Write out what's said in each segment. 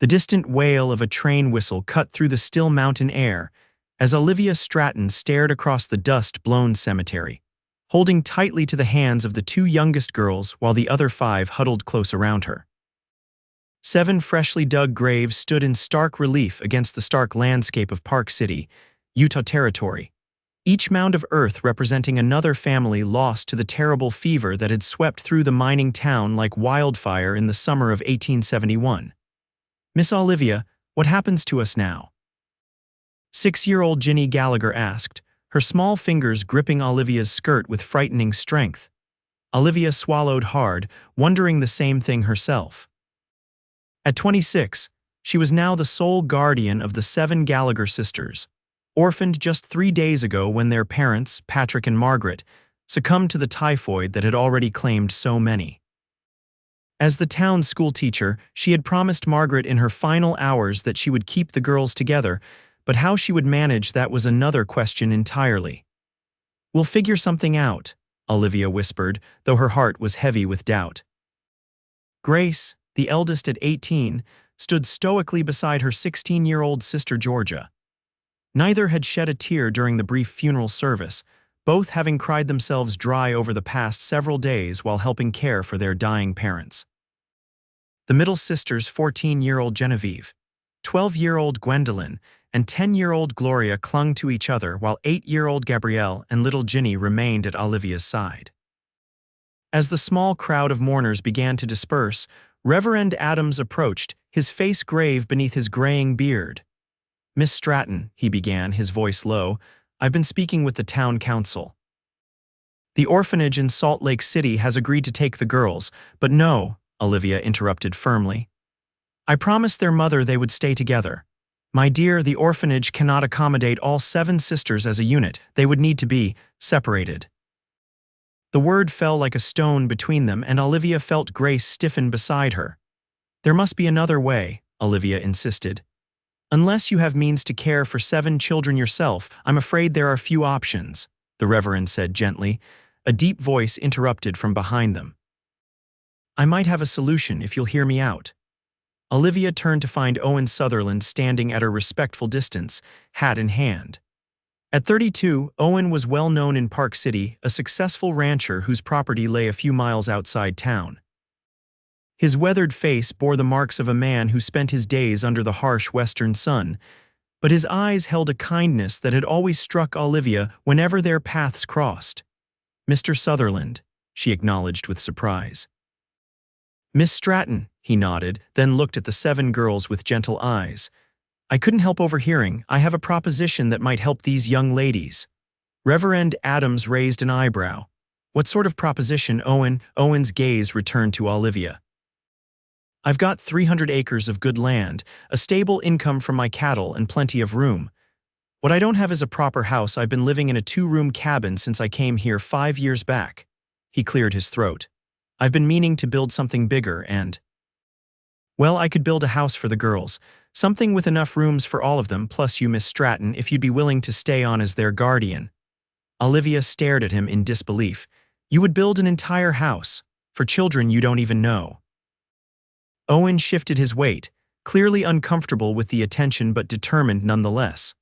The distant wail of a train whistle cut through the still mountain air as Olivia Stratton stared across the dust-blown cemetery, holding tightly to the hands of the two youngest girls while the other five huddled close around her. 7 freshly dug graves stood in stark relief against the stark landscape of Park City, Utah Territory, each mound of earth representing another family lost to the terrible fever that had swept through the mining town like wildfire in the summer of 1871. "Miss Olivia, what happens to us now?" 6-year-old Ginny Gallagher asked, her small fingers gripping Olivia's skirt with frightening strength. Olivia swallowed hard, wondering the same thing herself. At 26, she was now the sole guardian of the 7 Gallagher sisters, orphaned just 3 days ago when their parents, Patrick and Margaret, succumbed to the typhoid that had already claimed so many. As the town's schoolteacher, she had promised Margaret in her final hours that she would keep the girls together, but how she would manage that was another question entirely. "We'll figure something out," Olivia whispered, though her heart was heavy with doubt. Grace, the eldest at 18, stood stoically beside her 16-year-old sister Georgia. Neither had shed a tear during the brief funeral service, both having cried themselves dry over the past several days while helping care for their dying parents. The middle sister's 14-year-old Genevieve, 12-year-old Gwendolyn, and 10-year-old Gloria clung to each other while 8-year-old Gabrielle and little Ginny remained at Olivia's side. As the small crowd of mourners began to disperse, Reverend Adams approached, his face grave beneath his graying beard. "Miss Stratton," he began, his voice low, "I've been speaking with the town council. The orphanage in Salt Lake City has agreed to take the girls, but no," Olivia interrupted firmly. "I promised their mother they would stay together. My dear, the orphanage cannot accommodate all 7 sisters as a unit. They would need to be separated." The word fell like a stone between them, and Olivia felt Grace stiffen beside her. "There must be another way," Olivia insisted. "Unless you have means to care for 7 children yourself, I'm afraid there are few options," the Reverend said gently. A deep voice interrupted from behind them. "I might have a solution if you'll hear me out." Olivia turned to find Owen Sutherland standing at a respectful distance, hat in hand. At 32, Owen was well known in Park City, a successful rancher whose property lay a few miles outside town. His weathered face bore the marks of a man who spent his days under the harsh western sun, but his eyes held a kindness that had always struck Olivia whenever their paths crossed. "Mr. Sutherland," she acknowledged with surprise. "Miss Stratton," he nodded, then looked at the 7 girls with gentle eyes. "I couldn't help overhearing. I have a proposition that might help these young ladies." Reverend Adams raised an eyebrow. "What sort of proposition, Owen?" Owen's gaze returned to Olivia. "I've got 300 acres of good land, a stable income from my cattle, and plenty of room. What I don't have is a proper house. I've been living in a 2-room cabin since I came here 5 years back." He cleared his throat. "I've been meaning to build something bigger and... Well, I could build a house for the girls, something with enough rooms for all of them, plus you, Miss Stratton, if you'd be willing to stay on as their guardian." Olivia stared at him in disbelief. "You would build an entire house for children you don't even know?" Owen shifted his weight, clearly uncomfortable with the attention but determined nonetheless.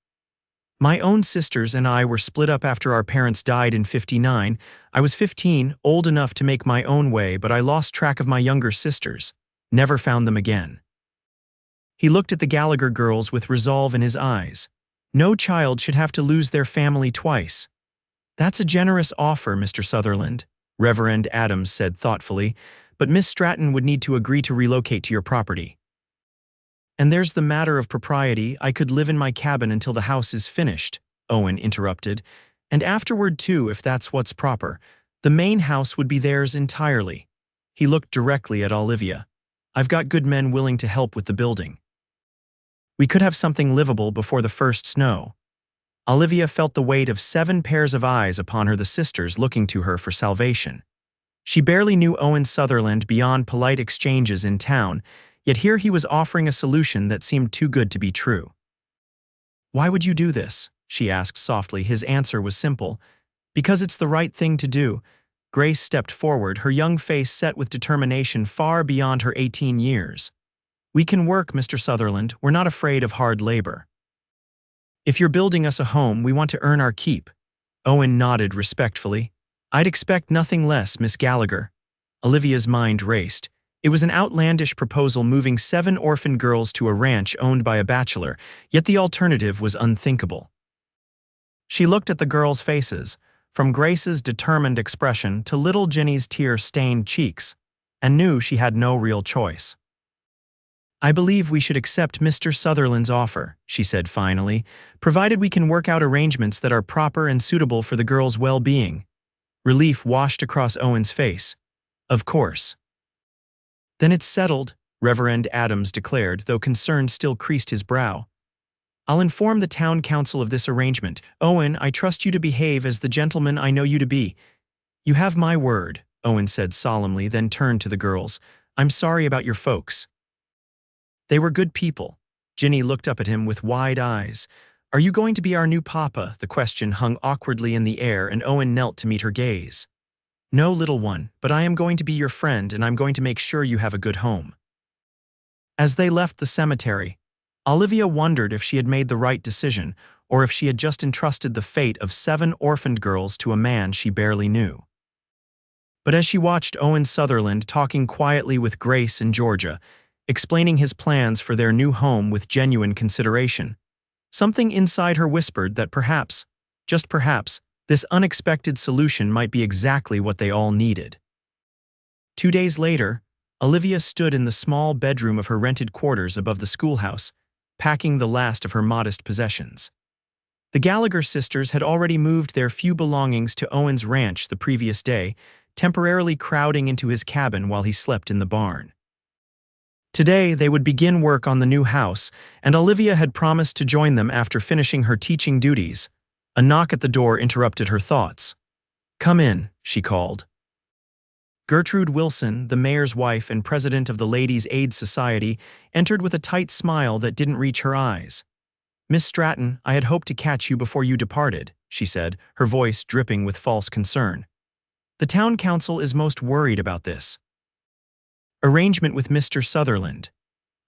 "My own sisters and I were split up after our parents died in '59. I was 15, old enough to make my own way, but I lost track of my younger sisters. Never found them again." He looked at the Gallagher girls with resolve in his eyes. "No child should have to lose their family twice." "That's a generous offer, Mr. Sutherland," Reverend Adams said thoughtfully, "but Miss Stratton would need to agree to relocate to your property. And there's the matter of propriety. I could live in my cabin until the house is finished," Owen interrupted. "And afterward too, if that's what's proper. The main house would be theirs entirely." He looked directly at Olivia. "I've got good men willing to help with the building. We could have something livable before the first snow." Olivia felt the weight of 7 pairs of eyes upon her, the sisters looking to her for salvation. She barely knew Owen Sutherland beyond polite exchanges in town, yet here he was offering a solution that seemed too good to be true. "Why would you do this?" she asked softly. His answer was simple. "Because it's the right thing to do." Grace stepped forward, her young face set with determination far beyond her 18 years. We can work, Mr. Sutherland. We're not afraid of hard labor. If you're building us a home, we want to earn our keep. Owen nodded respectfully. I'd expect nothing less, Miss Gallagher. Olivia's mind raced. It was an outlandish proposal moving 7 orphaned girls to a ranch owned by a bachelor, yet the alternative was unthinkable. She looked at the girls' faces, from Grace's determined expression to little Ginny's tear-stained cheeks, and knew she had no real choice. I believe we should accept Mr. Sutherland's offer, she said finally, provided we can work out arrangements that are proper and suitable for the girls' well-being. Relief washed across Owen's face. Of course. Then it's settled, Reverend Adams declared, though concern still creased his brow. I'll inform the town council of this arrangement. Owen, I trust you to behave as the gentleman I know you to be. You have my word, Owen said solemnly, then turned to the girls. I'm sorry about your folks. They were good people. Ginny looked up at him with wide eyes. Are you going to be our new papa? The question hung awkwardly in the air, and Owen knelt to meet her gaze. No, little one, but I am going to be your friend, and I'm going to make sure you have a good home. As they left the cemetery, Olivia wondered if she had made the right decision, or if she had just entrusted the fate of 7 orphaned girls to a man she barely knew. But as she watched Owen Sutherland talking quietly with Grace and Georgia, explaining his plans for their new home with genuine consideration, something inside her whispered that perhaps, just perhaps, this unexpected solution might be exactly what they all needed. 2 days later, Olivia stood in the small bedroom of her rented quarters above the schoolhouse, packing the last of her modest possessions. The Gallagher sisters had already moved their few belongings to Owen's ranch the previous day, temporarily crowding into his cabin while he slept in the barn. Today, they would begin work on the new house, and Olivia had promised to join them after finishing her teaching duties. A knock at the door interrupted her thoughts. Come in, she called. Gertrude Wilson, the mayor's wife and president of the Ladies' Aid Society, entered with a tight smile that didn't reach her eyes. Miss Stratton, I had hoped to catch you before you departed, she said, her voice dripping with false concern. The town council is most worried about this. Arrangement with Mr. Sutherland.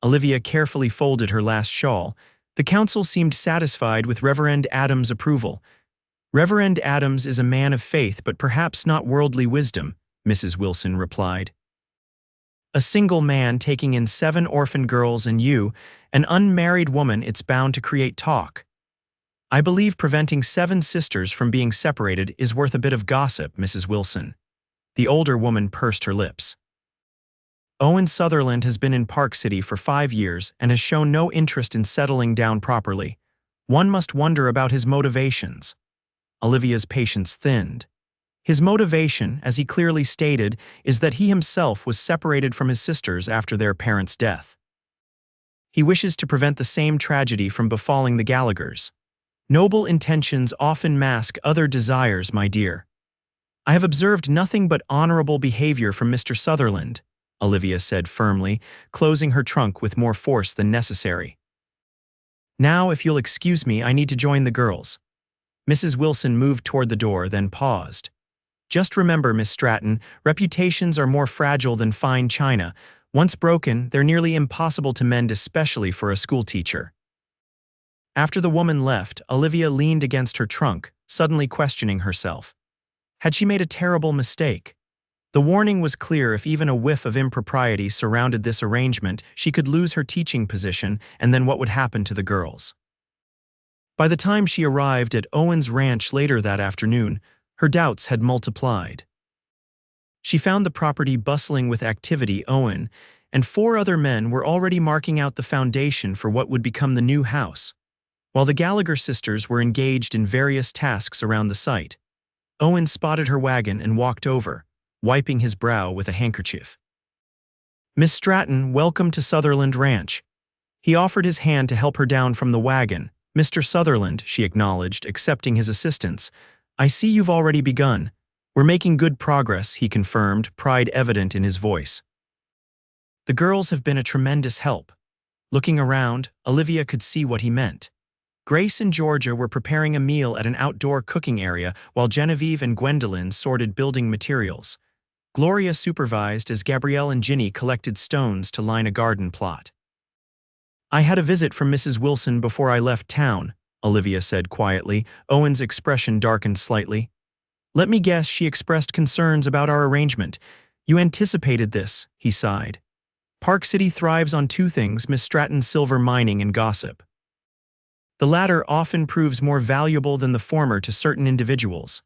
Olivia carefully folded her last shawl. The council seemed satisfied with Reverend Adams' approval. Reverend Adams is a man of faith, but perhaps not worldly wisdom, Mrs. Wilson replied. A single man taking in 7 orphan girls and you, an unmarried woman, it's bound to create talk. I believe preventing 7 sisters from being separated is worth a bit of gossip, Mrs. Wilson. The older woman pursed her lips. Owen Sutherland has been in Park City for 5 years and has shown no interest in settling down properly. One must wonder about his motivations. Olivia's patience thinned. His motivation, as he clearly stated, is that he himself was separated from his sisters after their parents' death. He wishes to prevent the same tragedy from befalling the Gallaghers. Noble intentions often mask other desires, my dear. I have observed nothing but honorable behavior from Mr. Sutherland, Olivia said firmly, closing her trunk with more force than necessary. Now, if you'll excuse me, I need to join the girls. Mrs. Wilson moved toward the door, then paused. Just remember, Miss Stratton, reputations are more fragile than fine china. Once broken, they're nearly impossible to mend, especially for a schoolteacher. After the woman left, Olivia leaned against her trunk, suddenly questioning herself. Had she made a terrible mistake? The warning was clear. If even a whiff of impropriety surrounded this arrangement, she could lose her teaching position, and then what would happen to the girls? By the time she arrived at Owen's ranch later that afternoon, her doubts had multiplied. She found the property bustling with activity. Owen and 4 other men were already marking out the foundation for what would become the new house, while the Gallagher sisters were engaged in various tasks around the site. Owen spotted her wagon and walked over, wiping his brow with a handkerchief. Miss Stratton, welcome to Sutherland Ranch. He offered his hand to help her down from the wagon. Mr. Sutherland, she acknowledged, accepting his assistance. I see you've already begun. We're making good progress, he confirmed, pride evident in his voice. The girls have been a tremendous help. Looking around, Olivia could see what he meant. Grace and Georgia were preparing a meal at an outdoor cooking area, while Genevieve and Gwendolyn sorted building materials. Gloria supervised as Gabrielle and Ginny collected stones to line a garden plot. I had a visit from Mrs. Wilson before I left town, Olivia said quietly. Owen's expression darkened slightly. Let me guess, she expressed concerns about our arrangement. You anticipated this, he sighed. Park City thrives on two things, Miss Stratton's silver mining and gossip. The latter often proves more valuable than the former to certain individuals.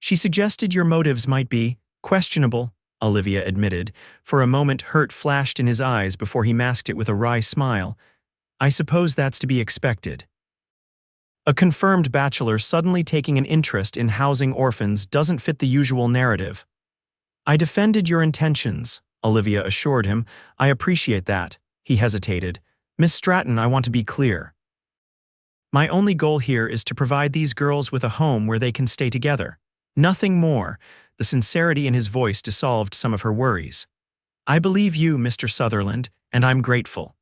She suggested your motives might be questionable, Olivia admitted. For a moment, hurt flashed in his eyes before he masked it with a wry smile. I suppose that's to be expected. A confirmed bachelor suddenly taking an interest in housing orphans doesn't fit the usual narrative. I defended your intentions, Olivia assured him. I appreciate that. He hesitated. Miss Stratton, I want to be clear. My only goal here is to provide these girls with a home where they can stay together. Nothing more. The sincerity in his voice dissolved some of her worries. I believe you, Mr. Sutherland, and I'm grateful.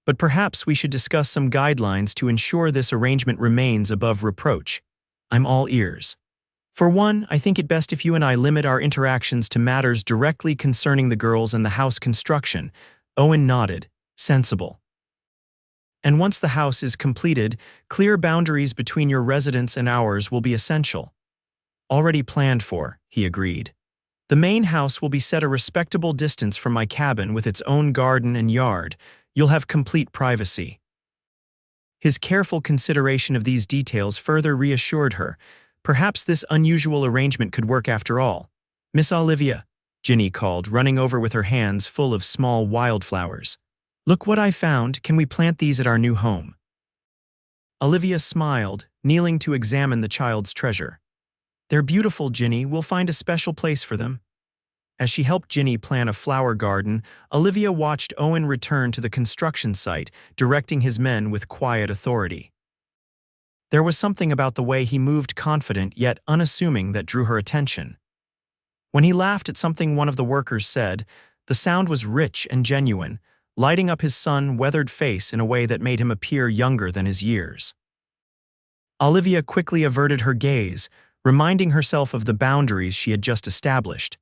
But perhaps we should discuss some guidelines to ensure this arrangement remains above reproach. I'm all ears. For one, I think it best if you and I limit our interactions to matters directly concerning the girls and the house construction. Owen nodded. Sensible. And once the house is completed, clear boundaries between your residence and ours will be essential. Already planned for, he agreed. The main house will be set a respectable distance from my cabin with its own garden and yard. You'll have complete privacy. His careful consideration of these details further reassured her. Perhaps this unusual arrangement could work after all. Miss Olivia, Ginny called, running over with her hands full of small wildflowers. Look what I found. Can we plant these at our new home? Olivia smiled, kneeling to examine the child's treasure. They're beautiful, Ginny. We'll find a special place for them. As she helped Ginny plan a flower garden, Olivia watched Owen return to the construction site, directing his men with quiet authority. There was something about the way he moved, confident yet unassuming, that drew her attention. When he laughed at something one of the workers said, the sound was rich and genuine, lighting up his sun-weathered face in a way that made him appear younger than his years. Olivia quickly averted her gaze, reminding herself of the boundaries she had just established.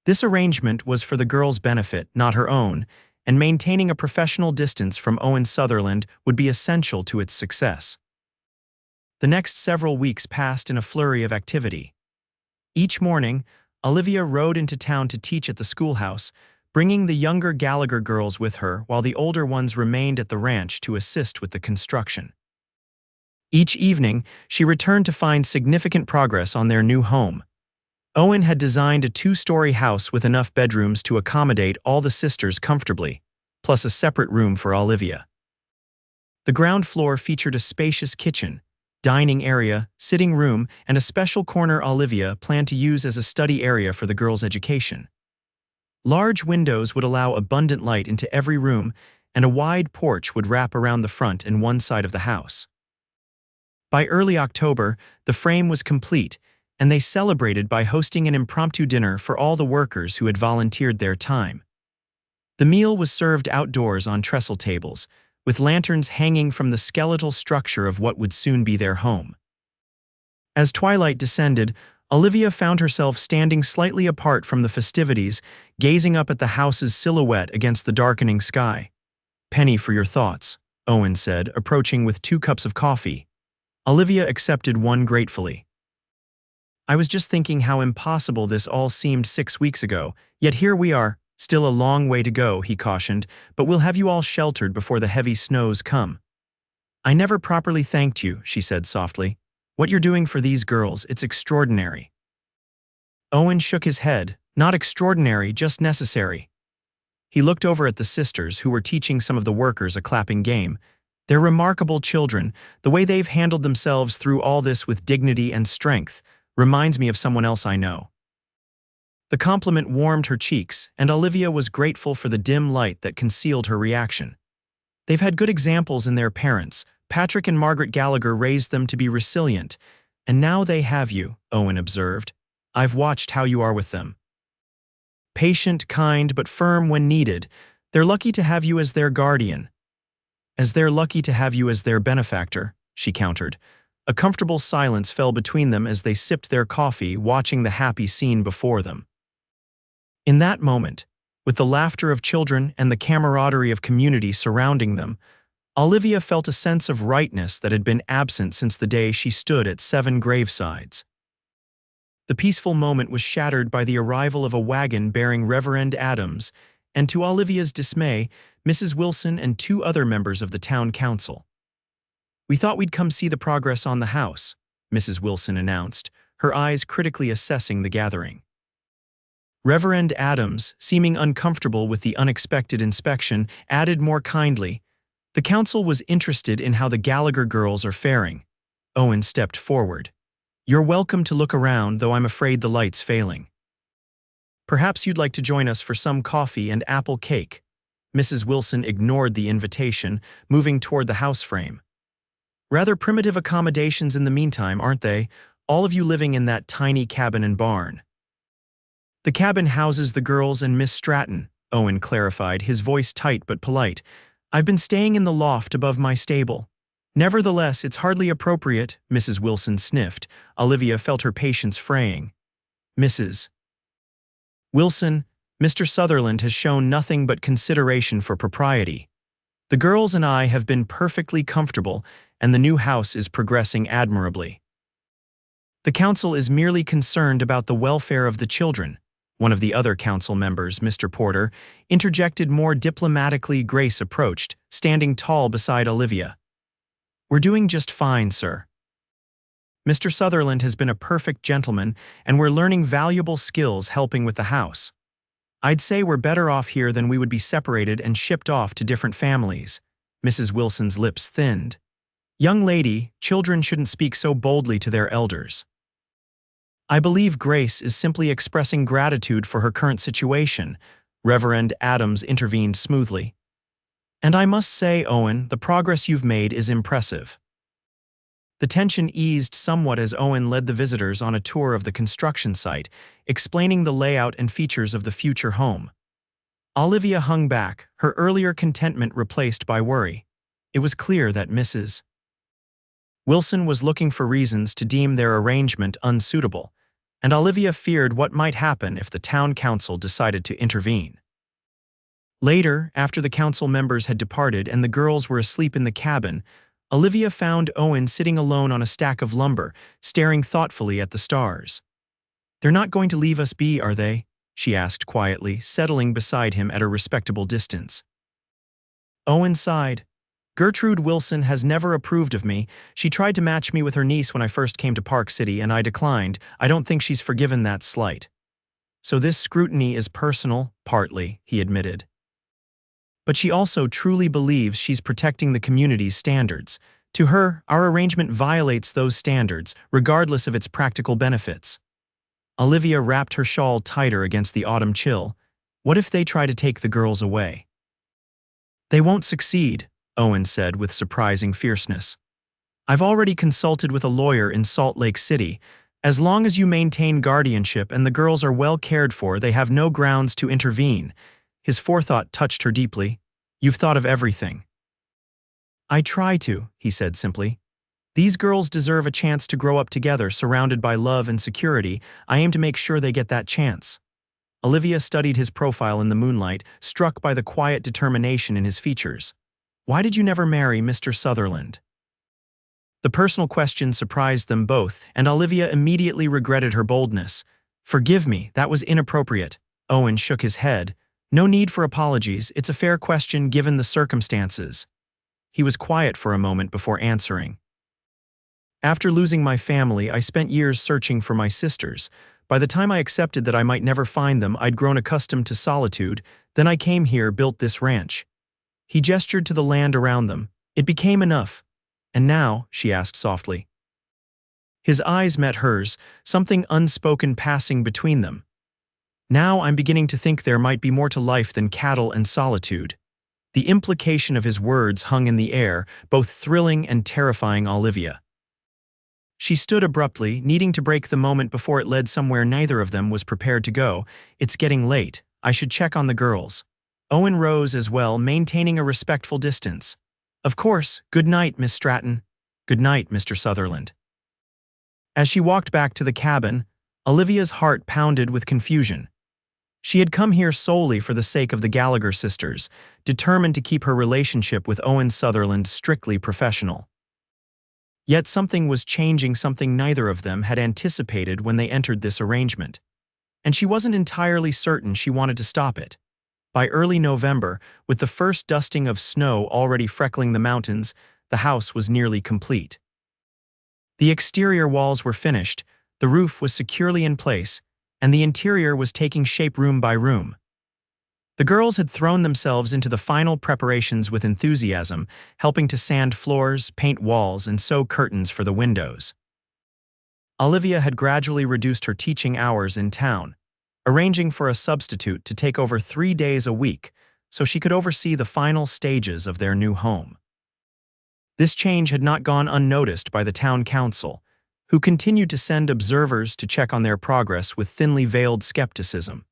This arrangement was for the girl's benefit, not her own, and maintaining a professional distance from Owen Sutherland would be essential to its success. The next several weeks passed in a flurry of activity. Each morning, Olivia rode into town to teach at the schoolhouse, bringing the younger Gallagher girls with her while the older ones remained at the ranch to assist with the construction. Each evening, she returned to find significant progress on their new home. Owen had designed a 2-story house with enough bedrooms to accommodate all the sisters comfortably, plus a separate room for Olivia. The ground floor featured a spacious kitchen, dining area, sitting room, and a special corner Olivia planned to use as a study area for the girls' education. Large windows would allow abundant light into every room, and a wide porch would wrap around the front and one side of the house. By early October, the frame was complete, and they celebrated by hosting an impromptu dinner for all the workers who had volunteered their time. The meal was served outdoors on trestle tables, with lanterns hanging from the skeletal structure of what would soon be their home. As twilight descended, Olivia found herself standing slightly apart from the festivities, gazing up at the house's silhouette against the darkening sky. "Penny for your thoughts," Owen said, approaching with 2 cups of coffee. Olivia accepted one gratefully. "I was just thinking how impossible this all seemed 6 weeks ago, yet here we are. Still a long way to go," he cautioned, "but we'll have you all sheltered before the heavy snows come." "I never properly thanked you," she said softly. "What you're doing for these girls, it's extraordinary." Owen shook his head. "Not extraordinary, just necessary." He looked over at the sisters, who were teaching some of the workers a clapping game. "They're remarkable children. The way they've handled themselves through all this with dignity and strength reminds me of someone else I know." The compliment warmed her cheeks, and Olivia was grateful for the dim light that concealed her reaction. They've had good examples in their parents. Patrick and Margaret Gallagher raised them to be resilient, and now they have you, Owen observed. "I've watched how you are with them. Patient, kind, but firm when needed. They're lucky to have you as their guardian." "As they're lucky to have you as their benefactor," she countered. A comfortable silence fell between them as they sipped their coffee, watching the happy scene before them. In that moment, With the laughter of children and the camaraderie of community surrounding them, Olivia felt a sense of rightness that had been absent since the day she stood at 7 gravesides. The peaceful moment was shattered by the arrival of a wagon bearing Reverend Adams, and to Olivia's dismay, Mrs. Wilson and 2 other members of the town council. "We thought we'd come see the progress on the house," Mrs. Wilson announced, her eyes critically assessing the gathering. Reverend Adams, seeming uncomfortable with the unexpected inspection, added more kindly, "The council was interested in how the Gallagher girls are faring." Owen stepped forward. "You're welcome to look around, though I'm afraid the light's failing. Perhaps you'd like to join us for some coffee and apple cake." Mrs. Wilson ignored the invitation, moving toward the house frame. "Rather primitive accommodations in the meantime, aren't they? All of you living in that tiny cabin and barn." "The cabin houses the girls and Miss Stratton," Owen clarified, his voice tight but polite. "I've been staying in the loft above my stable." "Nevertheless, it's hardly appropriate," Mrs. Wilson sniffed. Olivia felt her patience fraying. "Mrs. Wilson, Mr. Sutherland has shown nothing but consideration for propriety. The girls and I have been perfectly comfortable, and the new house is progressing admirably. The council is merely concerned about the welfare of the children." One of the other council members, Mr. Porter, interjected more diplomatically. Grace approached, standing tall beside Olivia. "We're doing just fine, sir. Mr. Sutherland has been a perfect gentleman, and we're learning valuable skills helping with the house. I'd say we're better off here than we would be separated and shipped off to different families." Mrs. Wilson's lips thinned. "Young lady, children shouldn't speak so boldly to their elders." "I believe Grace is simply expressing gratitude for her current situation," Reverend Adams intervened smoothly. "And I must say, Owen, the progress you've made is impressive." The tension eased somewhat as Owen led the visitors on a tour of the construction site, explaining the layout and features of the future home. Olivia hung back, her earlier contentment replaced by worry. It was clear that Mrs. Wilson was looking for reasons to deem their arrangement unsuitable, and Olivia feared what might happen if the town council decided to intervene. Later, after the council members had departed and the girls were asleep in the cabin, Olivia found Owen sitting alone on a stack of lumber, staring thoughtfully at the stars. "They're not going to leave us be, are they?" she asked quietly, settling beside him at a respectable distance. Owen sighed. "Gertrude Wilson has never approved of me. She tried to match me with her niece when I first came to Park City, and I declined. I don't think she's forgiven that slight." "So this scrutiny is personal, partly," he admitted. "But she also truly believes she's protecting the community's standards. To her, our arrangement violates those standards, regardless of its practical benefits." Olivia wrapped her shawl tighter against the autumn chill. "What if they try to take the girls away?" "They won't succeed," Owen said with surprising fierceness. "I've already consulted with a lawyer in Salt Lake City. As long as you maintain guardianship and the girls are well cared for, they have no grounds to intervene." His forethought touched her deeply. "You've thought of everything." "I try to," he said simply. "These girls deserve a chance to grow up together, surrounded by love and security. I aim to make sure they get that chance." Olivia studied his profile in the moonlight, struck by the quiet determination in his features. "Why did you never marry Mr. Sutherland?" The personal question surprised them both, and Olivia immediately regretted her boldness. "Forgive me, that was inappropriate." Owen shook his head. "No need for apologies. It's a fair question given the circumstances." He was quiet for a moment before answering. "After losing my family, I spent years searching for my sisters. By the time I accepted that I might never find them, I'd grown accustomed to solitude. Then I came here, built this ranch." He gestured to the land around them. "It became enough." "And now?" she asked softly. His eyes met hers, something unspoken passing between them. "Now I'm beginning to think there might be more to life than cattle and solitude." The implication of his words hung in the air, both thrilling and terrifying Olivia. She stood abruptly, needing to break the moment before it led somewhere neither of them was prepared to go. "It's getting late. I should check on the girls." Owen rose as well, maintaining a respectful distance. "Of course. Good night, Miss Stratton." "Good night, Mr. Sutherland." As she walked back to the cabin, Olivia's heart pounded with confusion. She had come here solely for the sake of the Gallagher sisters, determined to keep her relationship with Owen Sutherland strictly professional. Yet something was changing, something neither of them had anticipated when they entered this arrangement. And she wasn't entirely certain she wanted to stop it. By early November, with the first dusting of snow already freckling the mountains, the house was nearly complete. The exterior walls were finished, the roof was securely in place, and the interior was taking shape room by room. The girls had thrown themselves into the final preparations with enthusiasm, helping to sand floors, paint walls, and sew curtains for the windows. Olivia had gradually reduced her teaching hours in town, arranging for a substitute to take over 3 days a week so she could oversee the final stages of their new home. This change had not gone unnoticed by the town council, who continued to send observers to check on their progress with thinly veiled skepticism.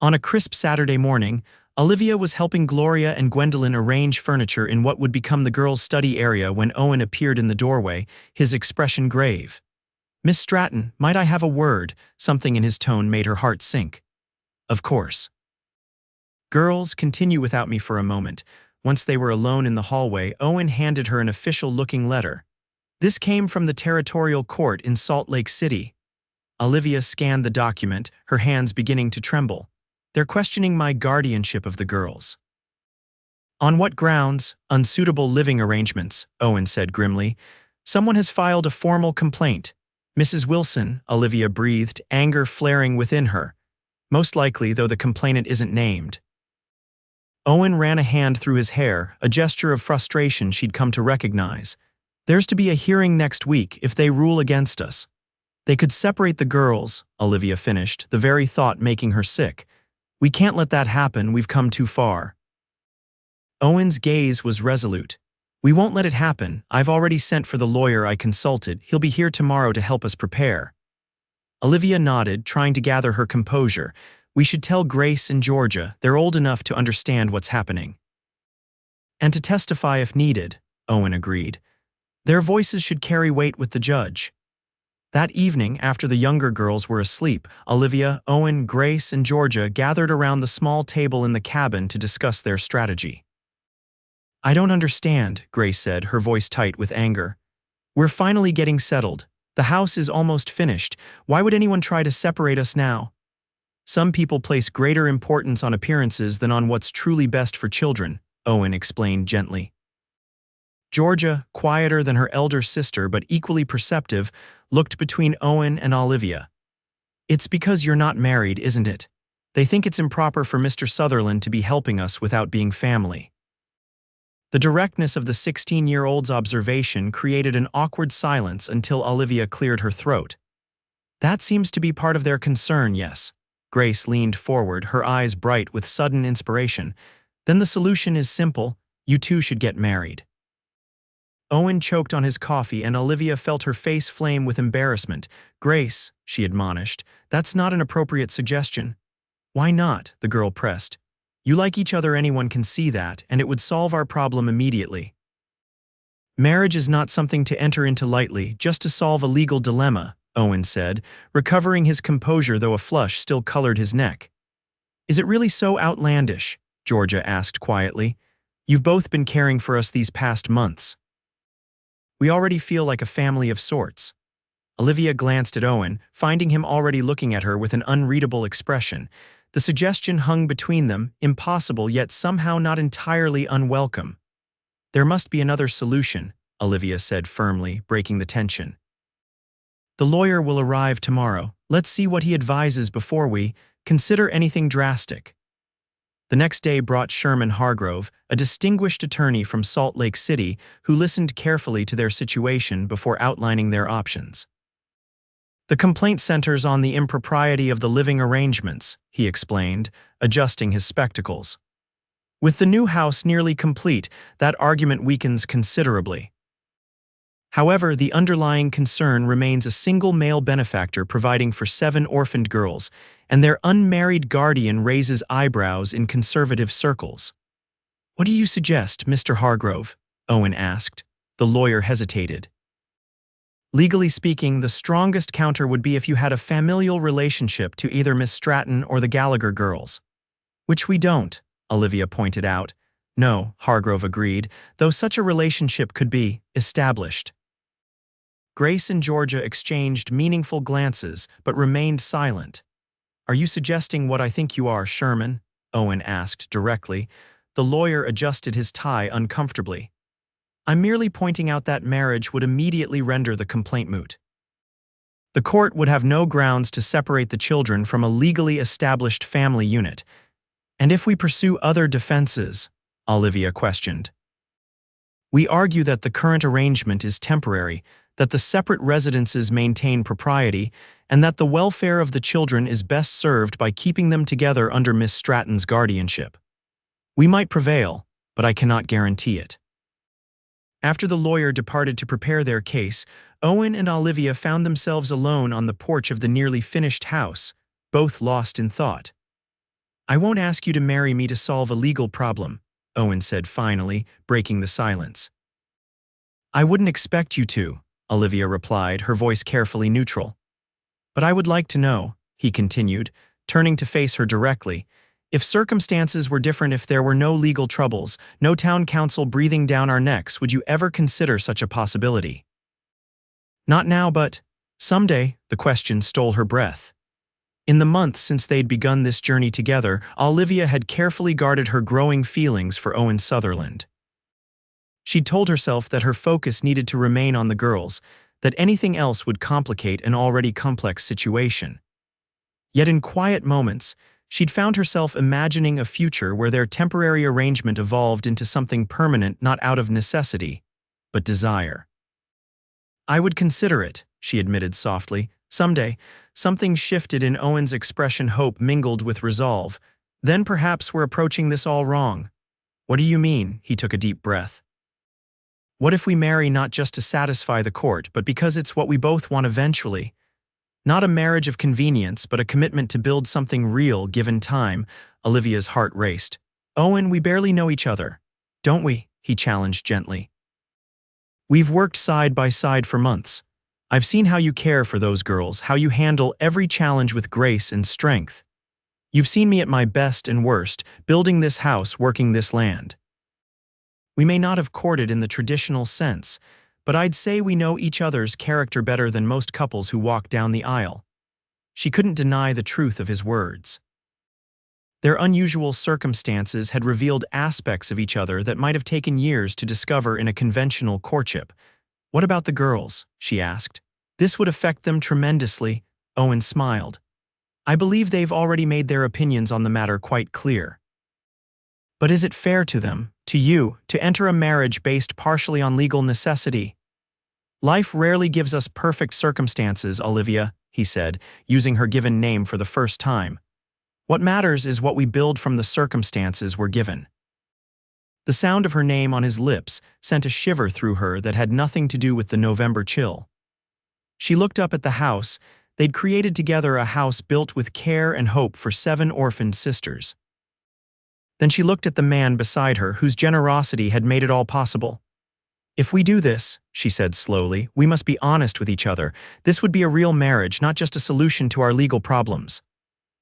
On a crisp Saturday morning, Olivia was helping Gloria and Gwendolyn arrange furniture in what would become the girls' study area when Owen appeared in the doorway, his expression grave. "Miss Stratton, might I have a word?" Something in his tone made her heart sink. "Of course." "Girls, continue without me for a moment." Once they were alone in the hallway, Owen handed her an official-looking letter. This came from the territorial court in Salt Lake City. Olivia scanned the document, her hands beginning to tremble. "They're questioning my guardianship of the girls." "On what grounds?" "Unsuitable living arrangements," Owen said grimly. "Someone has filed a formal complaint." "Mrs. Wilson," Olivia breathed, anger flaring within her. "Most likely, though the complainant isn't named." Owen ran a hand through his hair, a gesture of frustration she'd come to recognize. "There's to be a hearing next week if they rule against us." "They could separate the girls," Olivia finished, the very thought making her sick. "We can't let that happen, we've come too far." Owen's gaze was resolute. "We won't let it happen. I've already sent for the lawyer I consulted. He'll be here tomorrow to help us prepare." Olivia nodded, trying to gather her composure. "We should tell Grace and Georgia. They're old enough to understand what's happening." "And to testify if needed," Owen agreed. "Their voices should carry weight with the judge." That evening, after the younger girls were asleep, Olivia, Owen, Grace, and Georgia gathered around the small table in the cabin to discuss their strategy. "I don't understand," Grace said, her voice tight with anger. "We're finally getting settled. The house is almost finished. Why would anyone try to separate us now?" "Some people place greater importance on appearances than on what's truly best for children," Owen explained gently. Georgia, quieter than her elder sister but equally perceptive, looked between Owen and Olivia. "It's because you're not married, isn't it? They think it's improper for Mr. Sutherland to be helping us without being family." The directness of the 16-year-old's observation created an awkward silence until Olivia cleared her throat. "That seems to be part of their concern, yes." Grace leaned forward, her eyes bright with sudden inspiration. "Then the solution is simple. You two should get married." Owen choked on his coffee and Olivia felt her face flame with embarrassment. "Grace," she admonished, "that's not an appropriate suggestion." "Why not?" the girl pressed. "You like each other, anyone can see that, and it would solve our problem immediately." "Marriage is not something to enter into lightly, just to solve a legal dilemma," Owen said, recovering his composure though a flush still colored his neck. "Is it really so outlandish?" Georgia asked quietly. "You've both been caring for us these past months. We already feel like a family of sorts." Olivia glanced at Owen, finding him already looking at her with an unreadable expression. The suggestion hung between them, impossible yet somehow not entirely unwelcome. "There must be another solution," Olivia said firmly, breaking the tension. "The lawyer will arrive tomorrow. Let's see what he advises before we consider anything drastic." The next day brought Sherman Hargrove, a distinguished attorney from Salt Lake City who listened carefully to their situation before outlining their options. "The complaint centers on the impropriety of the living arrangements," he explained, adjusting his spectacles. "With the new house nearly complete, that argument weakens considerably. However, the underlying concern remains a single male benefactor providing for 7 orphaned girls, and their unmarried guardian raises eyebrows in conservative circles." "What do you suggest, Mr. Hargrove?" Owen asked. The lawyer hesitated. Legally speaking, the strongest counter would be if you had a familial relationship to either Miss Stratton or the Gallagher girls. Which we don't, Olivia pointed out. No, Hargrove agreed, though such a relationship could be established. Grace and Georgia exchanged meaningful glances, but remained silent. Are you suggesting what I think you are, Sherman? Owen asked directly. The lawyer adjusted his tie uncomfortably. I'm merely pointing out that marriage would immediately render the complaint moot. The court would have no grounds to separate the children from a legally established family unit. And if we pursue other defenses, Olivia questioned. We argue that the current arrangement is temporary, that the separate residences maintain propriety, and that the welfare of the children is best served by keeping them together under Miss Stratton's guardianship. We might prevail, but I cannot guarantee it. After the lawyer departed to prepare their case, Owen and Olivia found themselves alone on the porch of the nearly finished house, both lost in thought. I won't ask you to marry me to solve a legal problem, Owen said finally, breaking the silence. I wouldn't expect you to, Olivia replied, her voice carefully neutral. But I would like to know, he continued, turning to face her directly, if circumstances were different, if there were no legal troubles, no town council breathing down our necks, would you ever consider such a possibility? Not now, but someday, the question stole her breath. In the months since they'd begun this journey together, Olivia had carefully guarded her growing feelings for Owen Sutherland. She'd told herself that her focus needed to remain on the girls, that anything else would complicate an already complex situation. Yet in quiet moments, she'd found herself imagining a future where their temporary arrangement evolved into something permanent, not out of necessity, but desire. I would consider it, she admitted softly. Someday, something shifted in Owen's expression, hope mingled with resolve. Then perhaps we're approaching this all wrong. What do you mean? He took a deep breath. What if we marry not just to satisfy the court, but because it's what we both want eventually? Not a marriage of convenience, but a commitment to build something real given time. Olivia's heart raced. Owen, we barely know each other, don't we? He challenged gently. We've worked side by side for months. I've seen how you care for those girls, how you handle every challenge with grace and strength. You've seen me at my best and worst, building this house, working this land. We may not have courted in the traditional sense, but I'd say we know each other's character better than most couples who walk down the aisle. She couldn't deny the truth of his words. Their unusual circumstances had revealed aspects of each other that might have taken years to discover in a conventional courtship. What about the girls? She asked. This would affect them tremendously, Owen smiled. I believe they've already made their opinions on the matter quite clear. But is it fair to them, to you, to enter a marriage based partially on legal necessity? Life rarely gives us perfect circumstances, Olivia, he said, using her given name for the first time. What matters is what we build from the circumstances we're given. The sound of her name on his lips sent a shiver through her that had nothing to do with the November chill. She looked up at the house. They'd created together a house built with care and hope for 7 orphaned sisters. Then she looked at the man beside her, whose generosity had made it all possible. If we do this, she said slowly, we must be honest with each other. This would be a real marriage, not just a solution to our legal problems.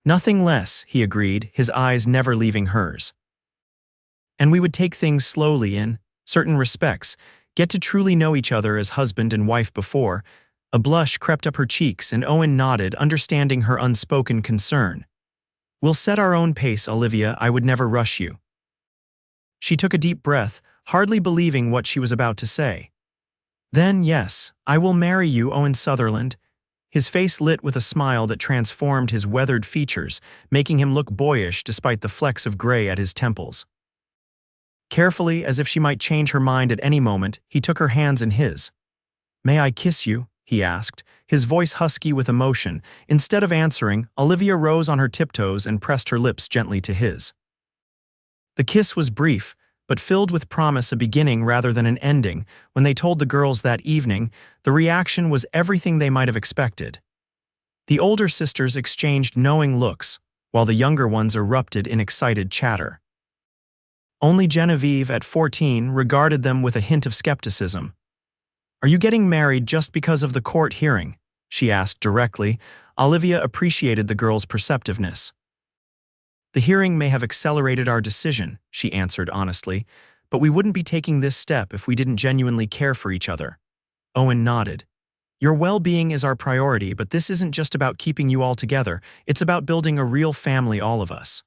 Nothing less, he agreed, his eyes never leaving hers. And we would take things slowly in certain respects, get to truly know each other as husband and wife before. A blush crept up her cheeks and Owen nodded, understanding her unspoken concern. We'll set our own pace, Olivia, I would never rush you. She took a deep breath, hardly believing what she was about to say. Then, yes, I will marry you, Owen Sutherland. His face lit with a smile that transformed his weathered features, making him look boyish despite the flecks of gray at his temples. Carefully, as if she might change her mind at any moment, he took her hands in his. May I kiss you? He asked, his voice husky with emotion. Instead of answering, Olivia rose on her tiptoes and pressed her lips gently to his. The kiss was brief, but filled with promise, a beginning rather than an ending. When they told the girls that evening, the reaction was everything they might have expected. The older sisters exchanged knowing looks, while the younger ones erupted in excited chatter. Only Genevieve, at 14, regarded them with a hint of skepticism. "Are you getting married just because of the court hearing?" she asked directly. Olivia appreciated the girl's perceptiveness. "The hearing may have accelerated our decision," she answered honestly, "but we wouldn't be taking this step if we didn't genuinely care for each other." Owen nodded. "Your well-being is our priority, but this isn't just about keeping you all together. It's about building a real family, all of us."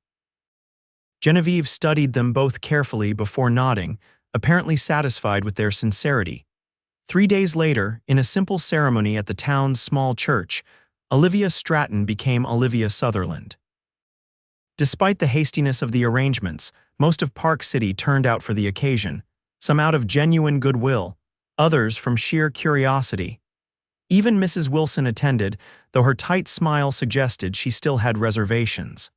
Genevieve studied them both carefully before nodding, apparently satisfied with their sincerity. 3 days later, in a simple ceremony at the town's small church, Olivia Stratton became Olivia Sutherland. Despite the hastiness of the arrangements, most of Park City turned out for the occasion, some out of genuine goodwill, others from sheer curiosity. Even Mrs. Wilson attended, though her tight smile suggested she still had reservations.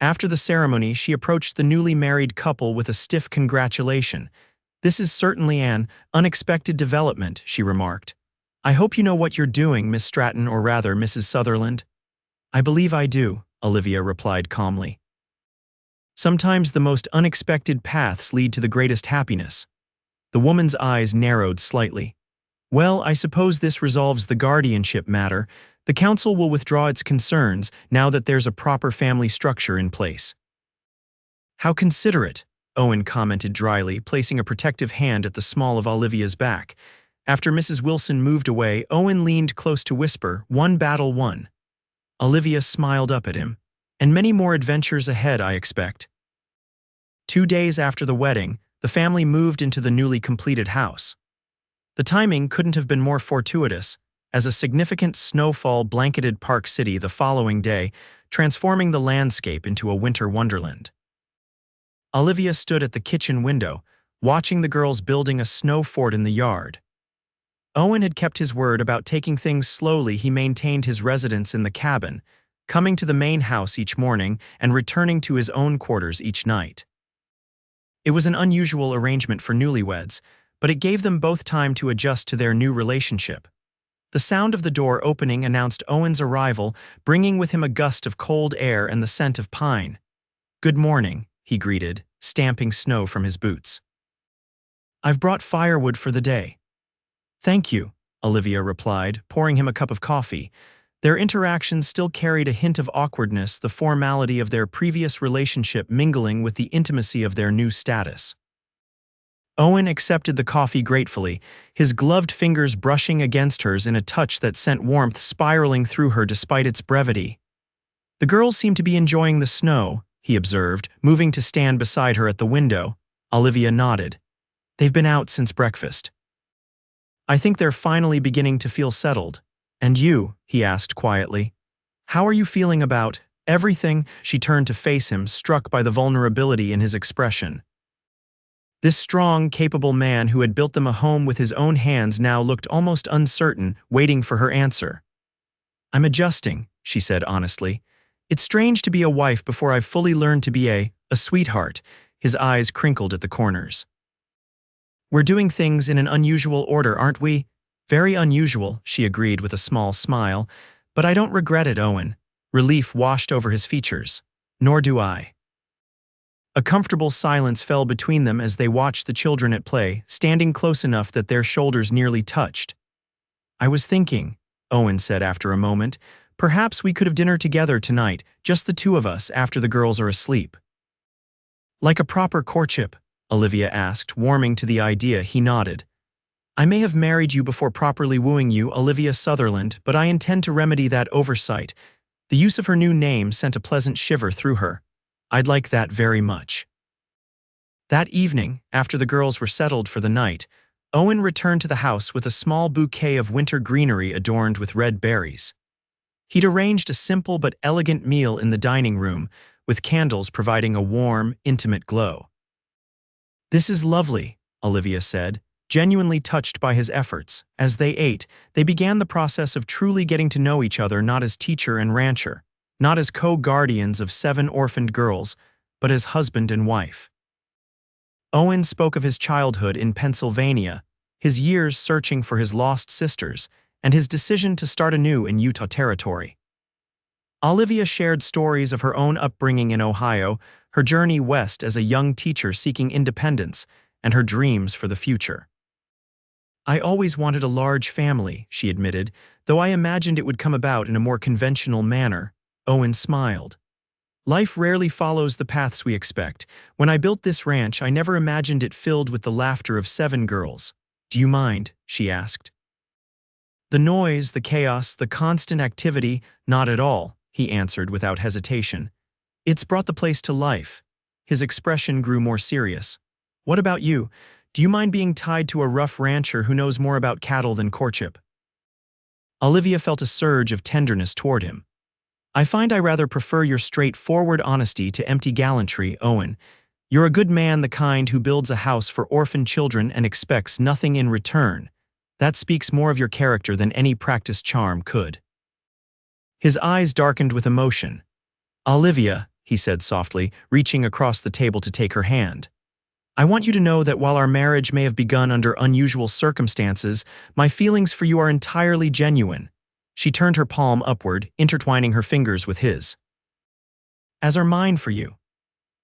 After the ceremony, she approached the newly married couple with a stiff congratulation. "This is certainly an unexpected development," she remarked. "I hope you know what you're doing, Miss Stratton, or rather, Mrs. Sutherland." "I believe I do," Olivia replied calmly. "Sometimes the most unexpected paths lead to the greatest happiness." The woman's eyes narrowed slightly. "Well, I suppose this resolves the guardianship matter. The council will withdraw its concerns now that there's a proper family structure in place." "How considerate," Owen commented dryly, placing a protective hand at the small of Olivia's back. After Mrs. Wilson moved away, Owen leaned close to whisper, "One battle won." Olivia smiled up at him. "And many more adventures ahead, I expect." 2 days after the wedding, the family moved into the newly completed house. The timing couldn't have been more fortuitous, as a significant snowfall blanketed Park City the following day, transforming the landscape into a winter wonderland. Olivia stood at the kitchen window, watching the girls building a snow fort in the yard. Owen had kept his word about taking things slowly. He maintained his residence in the cabin, coming to the main house each morning and returning to his own quarters each night. It was an unusual arrangement for newlyweds, but it gave them both time to adjust to their new relationship. The sound of the door opening announced Owen's arrival, bringing with him a gust of cold air and the scent of pine. "Good morning," he greeted, stamping snow from his boots. "I've brought firewood for the day." "Thank you," Olivia replied, pouring him a cup of coffee. Their interaction still carried a hint of awkwardness, the formality of their previous relationship mingling with the intimacy of their new status. Owen accepted the coffee gratefully, his gloved fingers brushing against hers in a touch that sent warmth spiraling through her despite its brevity. "The girls seem to be enjoying the snow," he observed, moving to stand beside her at the window. Olivia nodded. "They've been out since breakfast." "I think they're finally beginning to feel settled." "And you?" he asked quietly. "How are you feeling about everything?" She turned to face him, struck by the vulnerability in his expression. This strong, capable man who had built them a home with his own hands now looked almost uncertain, waiting for her answer. "I'm adjusting," she said honestly. "It's strange to be a wife before I've fully learned to be a sweetheart." His eyes crinkled at the corners. "We're doing things in an unusual order, aren't we?" "Very unusual," she agreed with a small smile. "But I don't regret it, Owen." Relief washed over his features. "Nor do I." A comfortable silence fell between them as they watched the children at play, standing close enough that their shoulders nearly touched. "I was thinking," Owen said after a moment, "perhaps we could have dinner together tonight, just the two of us after the girls are asleep." "Like a proper courtship?" Olivia asked, warming to the idea. He nodded. "I may have married you before properly wooing you, Olivia Sutherland, but I intend to remedy that oversight." The use of her new name sent a pleasant shiver through her. "I'd like that very much." That evening, after the girls were settled for the night, Owen returned to the house with a small bouquet of winter greenery adorned with red berries. He'd arranged a simple but elegant meal in the dining room, with candles providing a warm, intimate glow. "This is lovely," Olivia said, genuinely touched by his efforts. As they ate, they began the process of truly getting to know each other, not as teacher and rancher, not as co-guardians of 7 orphaned girls, but as husband and wife. Owen spoke of his childhood in Pennsylvania, his years searching for his lost sisters, and his decision to start anew in Utah Territory. Olivia shared stories of her own upbringing in Ohio, her journey west as a young teacher seeking independence, and her dreams for the future. I always wanted a large family, she admitted, though I imagined it would come about in a more conventional manner. Owen smiled. Life rarely follows the paths we expect. When I built this ranch, I never imagined it filled with the laughter of 7 girls. Do you mind? She asked. The noise, the chaos, the constant activity, not at all, he answered without hesitation. It's brought the place to life. His expression grew more serious. What about you? Do you mind being tied to a rough rancher who knows more about cattle than courtship? Olivia felt a surge of tenderness toward him. I find I rather prefer your straightforward honesty to empty gallantry, Owen. You're a good man, the kind who builds a house for orphan children and expects nothing in return. That speaks more of your character than any practiced charm could. His eyes darkened with emotion. Olivia, he said softly, reaching across the table to take her hand. I want you to know that while our marriage may have begun under unusual circumstances, my feelings for you are entirely genuine. She turned her palm upward, intertwining her fingers with his. As are mine for you.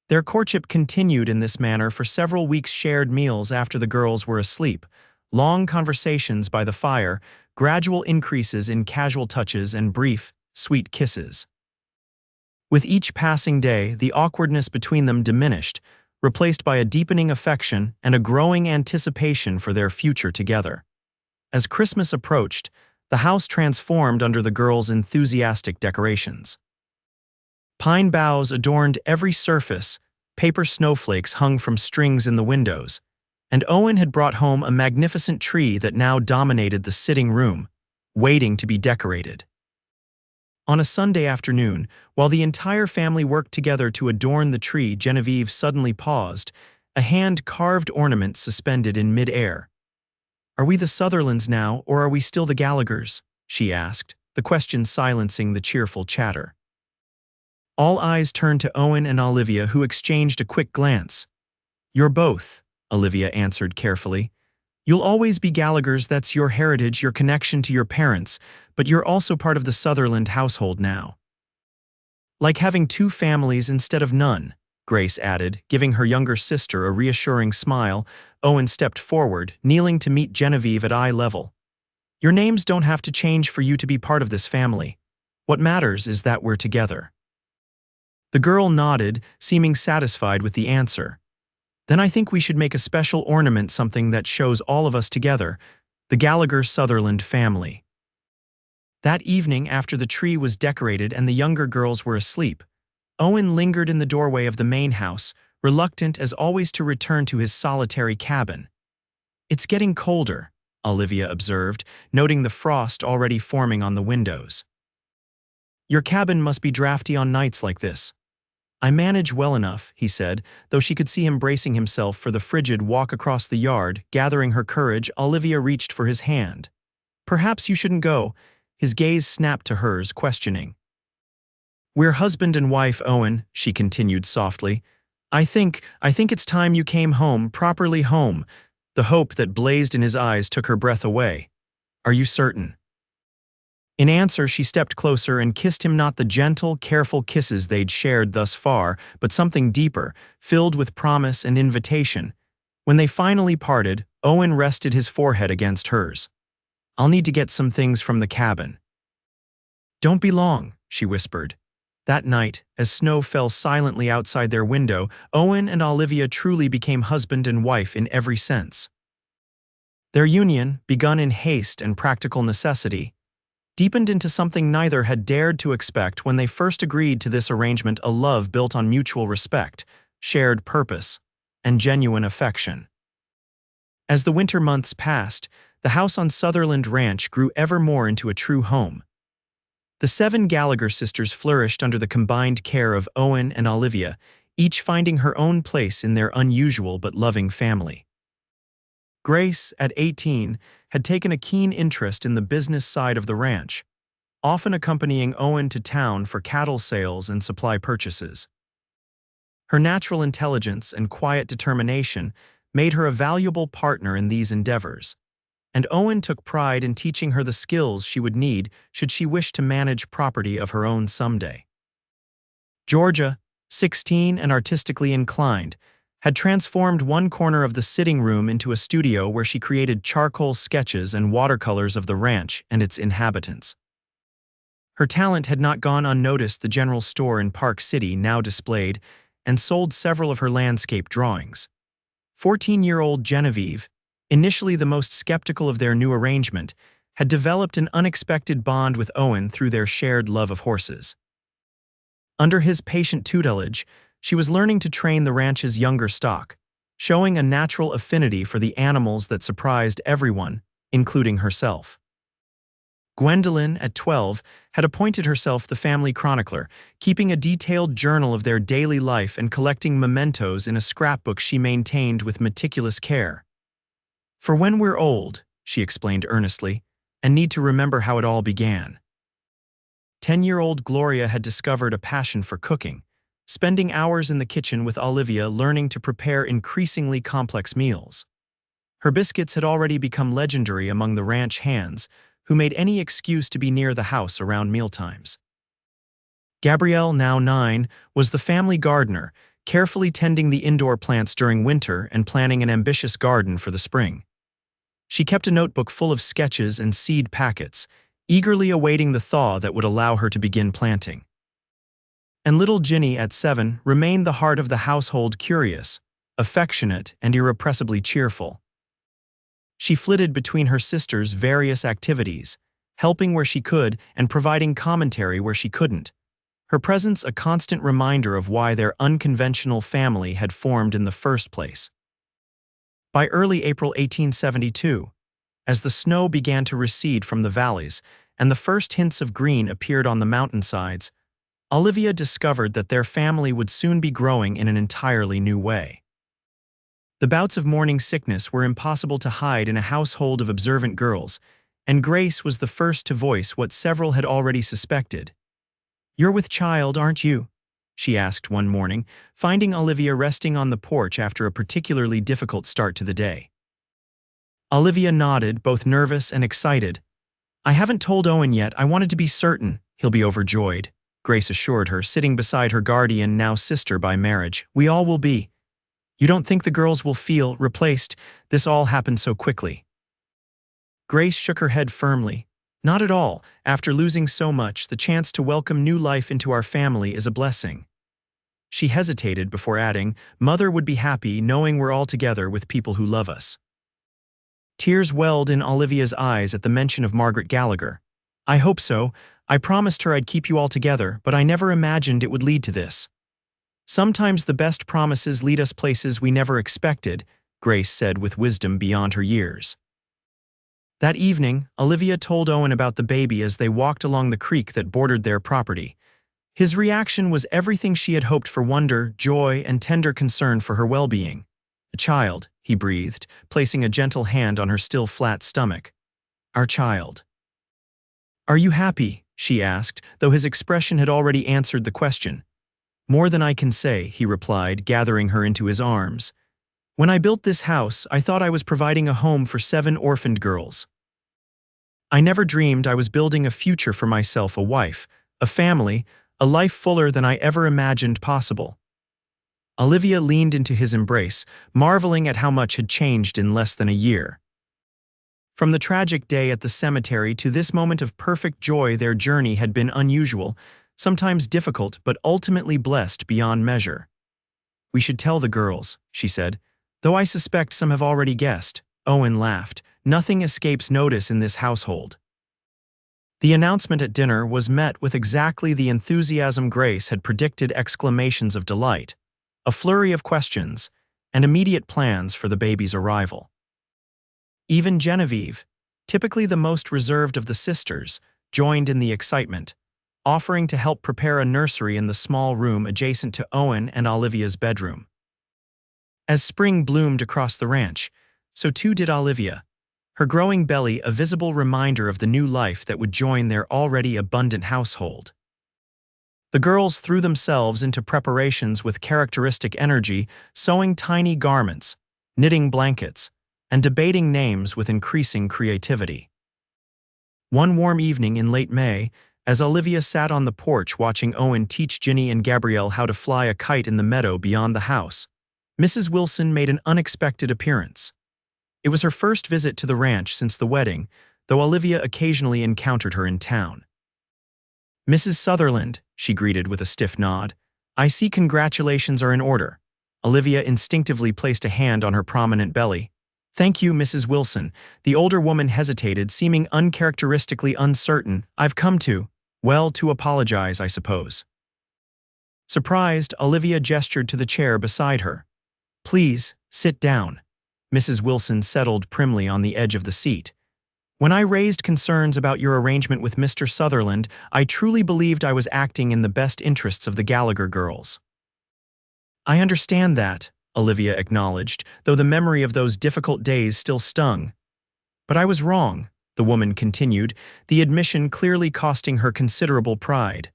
Their courtship continued in this manner for several weeks, shared meals after the girls were asleep, long conversations by the fire, gradual increases in casual touches and brief, sweet kisses. With each passing day, the awkwardness between them diminished, replaced by a deepening affection and a growing anticipation for their future together. As Christmas approached, the house transformed under the girls' enthusiastic decorations. Pine boughs adorned every surface, paper snowflakes hung from strings in the windows, and Owen had brought home a magnificent tree that now dominated the sitting room, waiting to be decorated. On a Sunday afternoon, while the entire family worked together to adorn the tree, Genevieve suddenly paused, a hand-carved ornament suspended in mid-air. Are we the Sutherlands now, or are we still the Gallaghers? She asked, the question silencing the cheerful chatter. All eyes turned to Owen and Olivia, who exchanged a quick glance. You're both, Olivia answered carefully. You'll always be Gallaghers, that's your heritage, your connection to your parents, but you're also part of the Sutherland household now. Like having 2 families instead of none, Grace added, giving her younger sister a reassuring smile. Owen stepped forward, kneeling to meet Genevieve at eye level. Your names don't have to change for you to be part of this family. What matters is that we're together. The girl nodded, seeming satisfied with the answer. Then I think we should make a special ornament, something that shows all of us together, the Gallagher-Sutherland family. That evening, after the tree was decorated and the younger girls were asleep, Owen lingered in the doorway of the main house, reluctant as always to return to his solitary cabin. It's getting colder, Olivia observed, noting the frost already forming on the windows. Your cabin must be drafty on nights like this. I manage well enough, he said, though she could see him bracing himself for the frigid walk across the yard. Gathering her courage, Olivia reached for his hand. Perhaps you shouldn't go. His gaze snapped to hers, questioning. We're husband and wife, Owen, she continued softly. I think it's time you came home, properly home. The hope that blazed in his eyes took her breath away. Are you certain? In answer, she stepped closer and kissed him, not the gentle, careful kisses they'd shared thus far, but something deeper, filled with promise and invitation. When they finally parted, Owen rested his forehead against hers. I'll need to get some things from the cabin. Don't be long, she whispered. That night, as snow fell silently outside their window, Owen and Olivia truly became husband and wife in every sense. Their union, begun in haste and practical necessity, deepened into something neither had dared to expect when they first agreed to this arrangement, a love built on mutual respect, shared purpose, and genuine affection. As the winter months passed, the house on Sutherland Ranch grew ever more into a true home. The 7 Gallagher sisters flourished under the combined care of Owen and Olivia, each finding her own place in their unusual but loving family. Grace, at 18, had taken a keen interest in the business side of the ranch, often accompanying Owen to town for cattle sales and supply purchases. Her natural intelligence and quiet determination made her a valuable partner in these endeavors, and Owen took pride in teaching her the skills she would need should she wish to manage property of her own someday. Georgia, 16 and artistically inclined, had transformed one corner of the sitting room into a studio where she created charcoal sketches and watercolors of the ranch and its inhabitants. Her talent had not gone unnoticed. The general store in Park City now displayed and sold several of her landscape drawings. 14-year-old Genevieve, initially the most skeptical of their new arrangement, had developed an unexpected bond with Owen through their shared love of horses. Under his patient tutelage, she was learning to train the ranch's younger stock, showing a natural affinity for the animals that surprised everyone, including herself. Gwendolyn, at 12, had appointed herself the family chronicler, keeping a detailed journal of their daily life and collecting mementos in a scrapbook she maintained with meticulous care. "For when we're old," she explained earnestly, "and need to remember how it all began." 10-year-old Gloria had discovered a passion for cooking, spending hours in the kitchen with Olivia learning to prepare increasingly complex meals. Her biscuits had already become legendary among the ranch hands, who made any excuse to be near the house around mealtimes. Gabrielle, now 9, was the family gardener, carefully tending the indoor plants during winter and planning an ambitious garden for the spring. She kept a notebook full of sketches and seed packets, eagerly awaiting the thaw that would allow her to begin planting. And little Ginny, at 7, remained the heart of the household, curious, affectionate, and irrepressibly cheerful. She flitted between her sisters' various activities, helping where she could and providing commentary where she couldn't, her presence a constant reminder of why their unconventional family had formed in the first place. By early April 1872, as the snow began to recede from the valleys and the first hints of green appeared on the mountainsides, Olivia discovered that their family would soon be growing in an entirely new way. The bouts of morning sickness were impossible to hide in a household of observant girls, and Grace was the first to voice what several had already suspected. "You're with child, aren't you?" she asked one morning, finding Olivia resting on the porch after a particularly difficult start to the day. Olivia nodded, both nervous and excited. "I haven't told Owen yet. I wanted to be certain. He'll be overjoyed," Grace assured her, sitting beside her guardian, now sister by marriage. "We all will be. You don't think the girls will feel replaced? This all happened so quickly." Grace shook her head firmly. "Not at all. After losing so much, the chance to welcome new life into our family is a blessing." She hesitated before adding, "Mother would be happy knowing we're all together with people who love us." Tears welled in Olivia's eyes at the mention of Margaret Gallagher. "I hope so. I promised her I'd keep you all together, but I never imagined it would lead to this." "Sometimes the best promises lead us places we never expected," Grace said with wisdom beyond her years. That evening, Olivia told Owen about the baby as they walked along the creek that bordered their property. His reaction was everything she had hoped for: wonder, joy, and tender concern for her well-being. "A child," he breathed, placing a gentle hand on her still flat stomach. "Our child." "Are you happy?" she asked, though his expression had already answered the question. "More than I can say," he replied, gathering her into his arms. "When I built this house, I thought I was providing a home for 7 orphaned girls. I never dreamed I was building a future for myself, a wife, a family, a life fuller than I ever imagined possible." Olivia leaned into his embrace, marveling at how much had changed in less than a year. From the tragic day at the cemetery to this moment of perfect joy, their journey had been unusual, sometimes difficult, but ultimately blessed beyond measure. "We should tell the girls," she said, "though I suspect some have already guessed." Owen laughed. "Nothing escapes notice in this household." The announcement at dinner was met with exactly the enthusiasm Grace had predicted: exclamations of delight, a flurry of questions, and immediate plans for the baby's arrival. Even Genevieve, typically the most reserved of the sisters, joined in the excitement, offering to help prepare a nursery in the small room adjacent to Owen and Olivia's bedroom. As spring bloomed across the ranch, so too did Olivia, her growing belly a visible reminder of the new life that would join their already abundant household. The girls threw themselves into preparations with characteristic energy, sewing tiny garments, knitting blankets, and debating names with increasing creativity. One warm evening in late May, as Olivia sat on the porch watching Owen teach Ginny and Gabrielle how to fly a kite in the meadow beyond the house, Mrs. Wilson made an unexpected appearance. It was her first visit to the ranch since the wedding, though Olivia occasionally encountered her in town. "Mrs. Sutherland," she greeted with a stiff nod. "I see congratulations are in order." Olivia instinctively placed a hand on her prominent belly. "Thank you, Mrs. Wilson." The older woman hesitated, seeming uncharacteristically uncertain. "I've come to apologize, I suppose." Surprised, Olivia gestured to the chair beside her. "Please, sit down." Mrs. Wilson settled primly on the edge of the seat. "When I raised concerns about your arrangement with Mr. Sutherland, I truly believed I was acting in the best interests of the Gallagher girls." "I understand that," Olivia acknowledged, though the memory of those difficult days still stung. "But I was wrong," the woman continued, the admission clearly costing her considerable pride.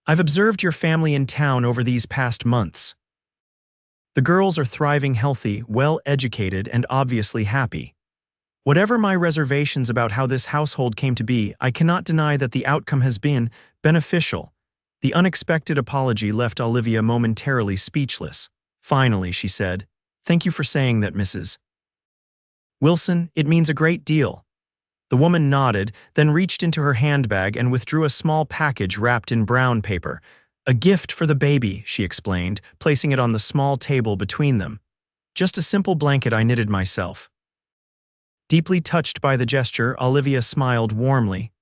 "I've observed your family in town over these past months. The girls are thriving, healthy, well-educated, and obviously happy. Whatever my reservations about how this household came to be, I cannot deny that the outcome has been beneficial." The unexpected apology left Olivia momentarily speechless. Finally, she said, "Thank you for saying that, Mrs. Wilson. It means a great deal." The woman nodded, then reached into her handbag and withdrew a small package wrapped in brown paper. "A gift for the baby," she explained, placing it on the small table between them. "Just a simple blanket I knitted myself." Deeply touched by the gesture, Olivia smiled warmly.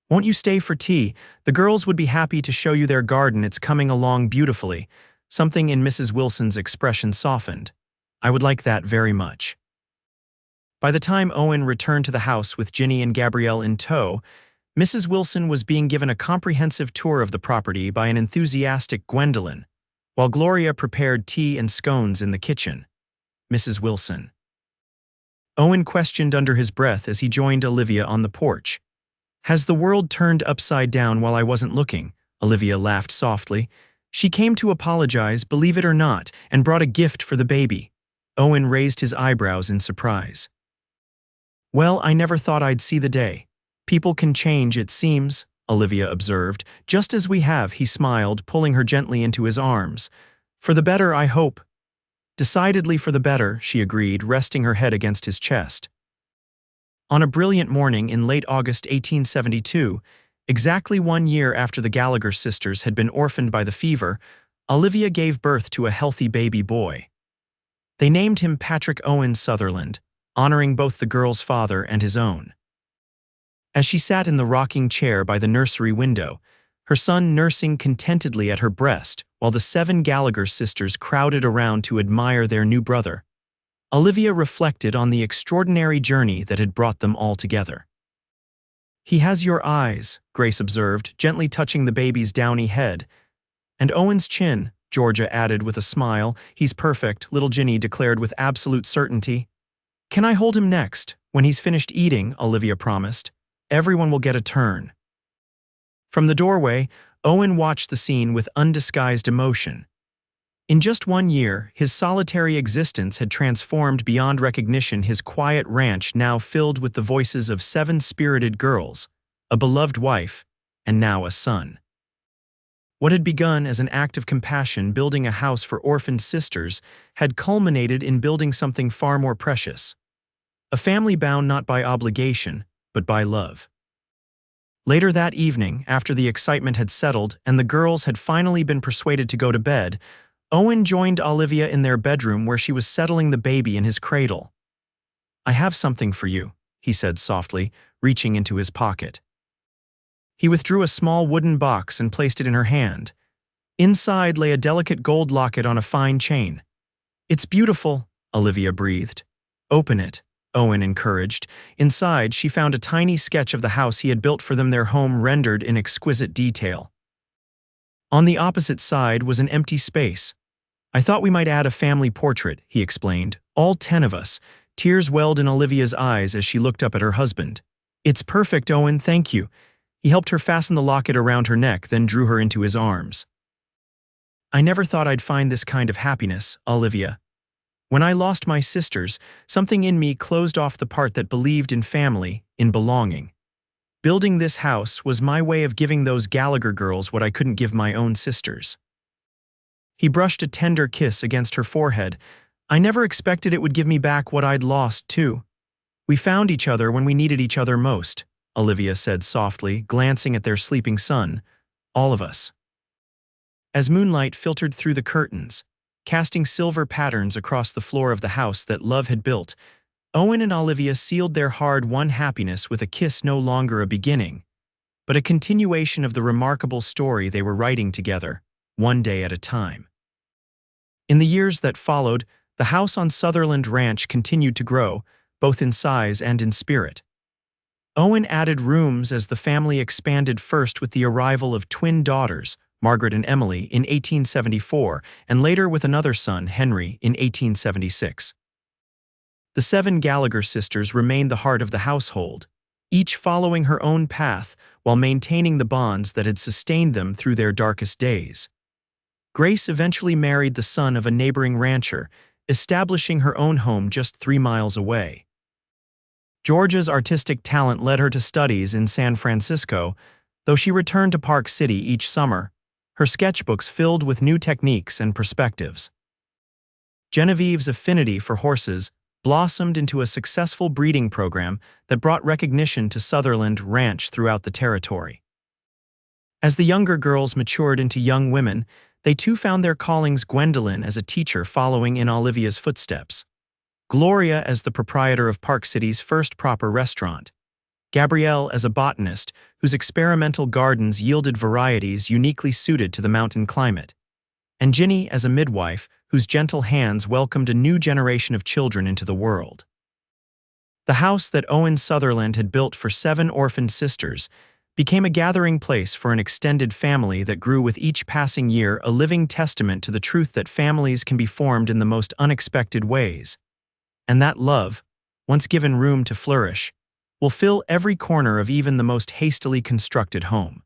"Won't you stay for tea? The girls would be happy to show you their garden. It's coming along beautifully." Something in Mrs. Wilson's expression softened. "I would like that very much." By the time Owen returned to the house with Ginny and Gabrielle in tow, Mrs. Wilson was being given a comprehensive tour of the property by an enthusiastic Gwendolyn, while Gloria prepared tea and scones in the kitchen. "Mrs. Wilson," Owen questioned under his breath as he joined Olivia on the porch. "Has the world turned upside down while I wasn't looking?" Olivia laughed softly. "She came to apologize, believe it or not, and brought a gift for the baby." Owen raised his eyebrows in surprise. "Well, I never thought I'd see the day. People can change, it seems," Olivia observed. "Just as we have," he smiled, pulling her gently into his arms. "For the better, I hope." "Decidedly for the better," she agreed, resting her head against his chest. On a brilliant morning in late August 1872, exactly 1 year after the Gallagher sisters had been orphaned by the fever, Olivia gave birth to a healthy baby boy. They named him Patrick Owen Sutherland, honoring both the girl's father and his own. As she sat in the rocking chair by the nursery window, her son nursing contentedly at her breast while the 7 Gallagher sisters crowded around to admire their new brother, Olivia reflected on the extraordinary journey that had brought them all together. "He has your eyes," Grace observed, gently touching the baby's downy head. "And Owen's chin," Georgia added with a smile. "He's perfect," little Ginny declared with absolute certainty. "Can I hold him next? When he's finished eating," Olivia promised. "Everyone will get a turn." From the doorway, Owen watched the scene with undisguised emotion. In just 1 year, his solitary existence had transformed beyond recognition, his quiet ranch now filled with the voices of 7 spirited girls, a beloved wife, and now a son. What had begun as an act of compassion, building a house for orphaned sisters, had culminated in building something far more precious. A family bound not by obligation, but by love. Later that evening, after the excitement had settled and the girls had finally been persuaded to go to bed, Owen joined Olivia in their bedroom where she was settling the baby in his cradle. "I have something for you," he said softly, reaching into his pocket. He withdrew a small wooden box and placed it in her hand. Inside lay a delicate gold locket on a fine chain. "It's beautiful," Olivia breathed. "Open it," Owen encouraged. Inside, she found a tiny sketch of the house he had built for them, their home rendered in exquisite detail. On the opposite side was an empty space. "I thought we might add a family portrait," he explained. "All 10 of us." Tears welled in Olivia's eyes as she looked up at her husband. "It's perfect, Owen, thank you." He helped her fasten the locket around her neck, then drew her into his arms. "I never thought I'd find this kind of happiness, Olivia. When I lost my sisters, something in me closed off the part that believed in family, in belonging. Building this house was my way of giving those Gallagher girls what I couldn't give my own sisters." He brushed a tender kiss against her forehead, I never expected it would give me back what I'd lost, too. We found each other when we needed each other most, Olivia said softly, glancing at their sleeping son. All of us. As moonlight filtered through the curtains, casting silver patterns across the floor of the house that love had built, Owen and Olivia sealed their hard-won happiness with a kiss no longer a beginning, but a continuation of the remarkable story they were writing together, one day at a time. In the years that followed, the house on Sutherland Ranch continued to grow, both in size and in spirit. Owen added rooms as the family expanded, first with the arrival of twin daughters, Margaret and Emily, in 1874, and later with another son, Henry, in 1876. The 7 Gallagher sisters remained the heart of the household, each following her own path while maintaining the bonds that had sustained them through their darkest days. Grace eventually married the son of a neighboring rancher, establishing her own home just 3 miles away. Georgia's artistic talent led her to studies in San Francisco, though she returned to Park City each summer, her sketchbooks filled with new techniques and perspectives. Genevieve's affinity for horses blossomed into a successful breeding program that brought recognition to Sutherland Ranch throughout the territory. As the younger girls matured into young women, they too found their callings, Gwendolyn as a teacher following in Olivia's footsteps, Gloria as the proprietor of Park City's first proper restaurant, Gabrielle as a botanist whose experimental gardens yielded varieties uniquely suited to the mountain climate, and Ginny as a midwife whose gentle hands welcomed a new generation of children into the world. The house that Owen Sutherland had built for 7 orphaned sisters became a gathering place for an extended family that grew with each passing year, a living testament to the truth that families can be formed in the most unexpected ways, and that love, once given room to flourish, will fill every corner of even the most hastily constructed home.